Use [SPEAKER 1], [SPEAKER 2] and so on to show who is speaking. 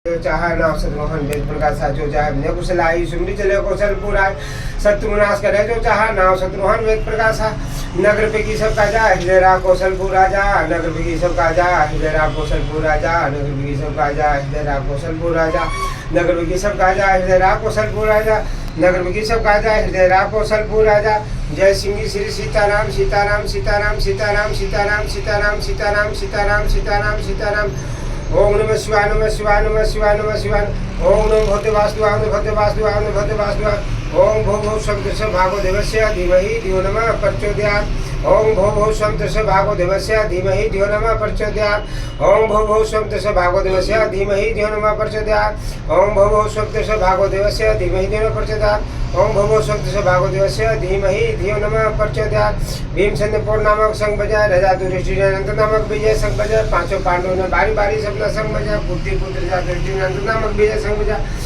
[SPEAKER 1] चाह नाम सतमोहन वेद प्रकाश जो चाहे विनय कुशलाई सुमरी चले कौशलपुर आय सत्यमुनाश करे जो चाह नाम सतमोहन वेद प्रकाश नगर पे की सब का जा हृदय कौशलपुर राजा नगर पे की सब का जा हृदय कौशलपुर राजा नगर पे की सब का जा हृदय कौशलपुर राजा नगर पे की सब का जा हृदय कौशलपुर राजा नगर पे की सब का जा हृदय कौशलपुर राजा जय सिंह श्री सीताराम सीताराम सीताराम सीताराम सीताराम सीताराम सीताराम सीताराम सीताराम सीताराम ओम नमः शिवाय नमः शिवाय नमः शिवाय नमः शिवाय ओम नमो भगवते वासुदेवाय नमो भगवते वासुदेवाय नमो भगवते वासुदेवाय ओम भो भो शब्दस्य भागो देवस्य धीमहि धियो नमः प्रचोदयात् ओम भो भो शब्दस्य भागो देवस्य धीमहि धियो नमः प्रचोदयात् ओम भो भो शब्दस्य भागो देवस्य धीमहि धियो नमः प्रचोदयात् ओम भो भो शब्दस्य भागो देवस्य धीमहि धियो नमः प्रचोदयात् ओम भो भो शब्दस्य भागो देवस्य धीमहि धियो नमः प्रचोदयात् भीमसेन नामक संग बजाय राजा दुर्योधन नामक विजय संग बजाय पांचों पांडवों ने बारी बारी सबका संग बजाय पुत्री पुत्र राजा दुर्योधन नामक विजय संग बजाय